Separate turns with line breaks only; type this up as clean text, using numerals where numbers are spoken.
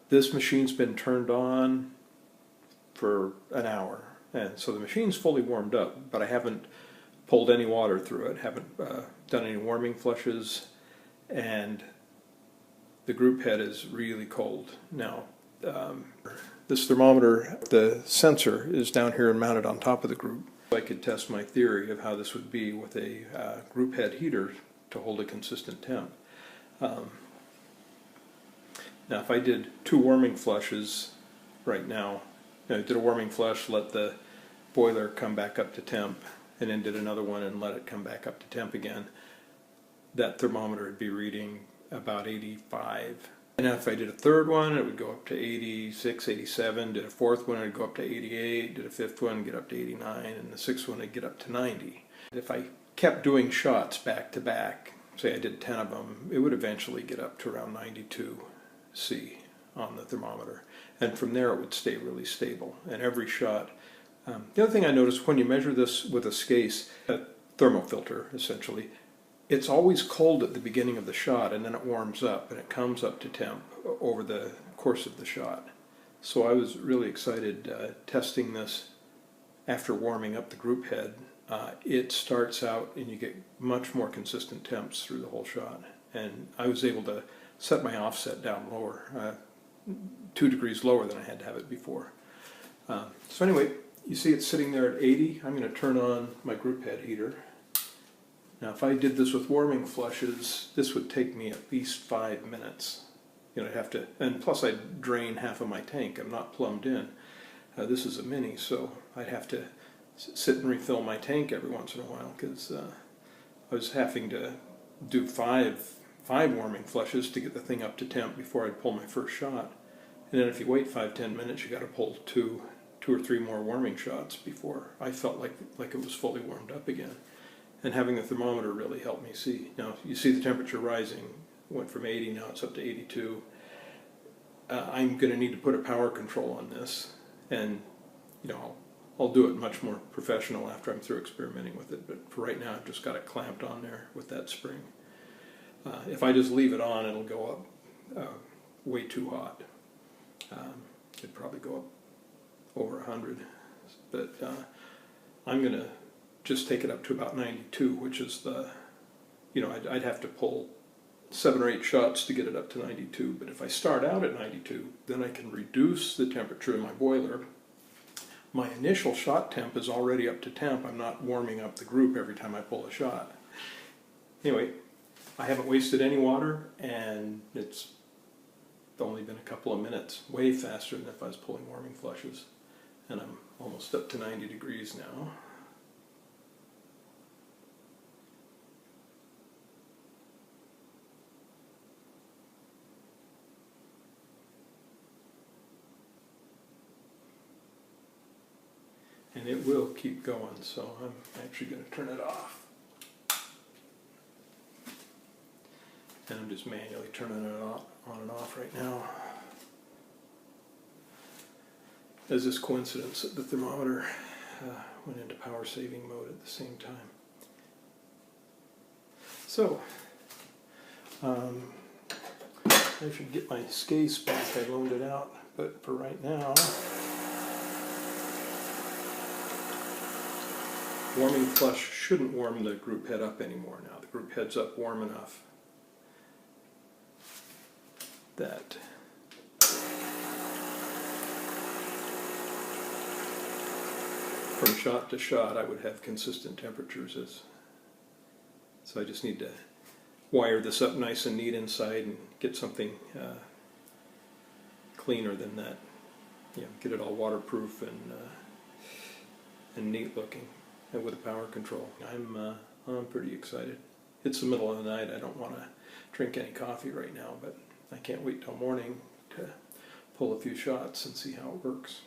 This machine's been turned on for an hour, and so the machine's fully warmed up, but I haven't pulled any water through it, haven't done any warming flushes, and the group head is really cold. Now, this thermometer, the sensor is down here and mounted on top of the group. I could test my theory of how this would be with a group head heater to hold a consistent temp. Now if I did 2 warming flushes right now, I did a warming flush, let the boiler come back up to temp, and then did another one and let it come back up to temp again, that thermometer would be reading about 85. And now if I did a third one, it would go up to 86, 87, did a fourth one, it would go up to 88, did a fifth one, get up to 89, and the sixth one, it'd get up to 90. If I kept doing shots back to back, say I did 10 of them, it would eventually get up to around 92 C on the thermometer. And from there it would stay really stable. And every shot, the other thing I noticed when you measure this with a SCASE, a thermofilter essentially, it's always cold at the beginning of the shot, and then it warms up and it comes up to temp over the course of the shot. So I was really excited testing this after warming up the group head. It starts out and you get much more consistent temps through the whole shot. And I was able to set my offset down lower, 2 degrees lower than I had to have it before. So anyway, you see it's sitting there at 80. I'm going to turn on my group head heater. Now if I did this with warming flushes, this would take me at least 5 minutes. You know, I'd have to, and plus I'd drain half of my tank. I'm not plumbed in. This is a Mini, so I'd have to sit and refill my tank every once in a while, because I was having to do five warming flushes to get the thing up to temp before I'd pull my first shot. And then if you wait 5-10 minutes, you got to pull two or three more warming shots before I felt like it was fully warmed up again. And having a thermometer really helped me see. Now you see the temperature rising. Went from 80, now it's up to 82. I'm going to need to put a power control on this, and you know, I'll do it much more professional after I'm through experimenting with it. But for right now, I've just got it clamped on there with that spring. If I just leave it on, it'll go up way too hot. It'd probably go up over 100. But I'm going to just take it up to about 92, which is the, you know, I'd have to pull 7 or 8 shots to get it up to 92. But if I start out at 92, then I can reduce the temperature in my boiler. My initial shot temp is already up to temp. I'm not warming up the group every time I pull a shot. Anyway, I haven't wasted any water, and it's only been a couple of minutes, way faster than if I was pulling warming flushes. And I'm almost up to 90 degrees now. And it will keep going, so I'm actually going to turn it off. And I'm just manually turning it on and off right now. There's this coincidence that the thermometer went into power saving mode at the same time. So, I should get my SCASE back. I loaned it out, but for right now, warming flush shouldn't warm the group head up anymore now. The group head's up warm enough that from shot to shot I would have consistent temperatures. So I just need to wire this up nice and neat inside and get something cleaner than that. You know, get it all waterproof and neat looking, and with a power control. I'm pretty excited. It's the middle of the night. I don't want to drink any coffee right now, but I can't wait till morning to pull a few shots and see how it works.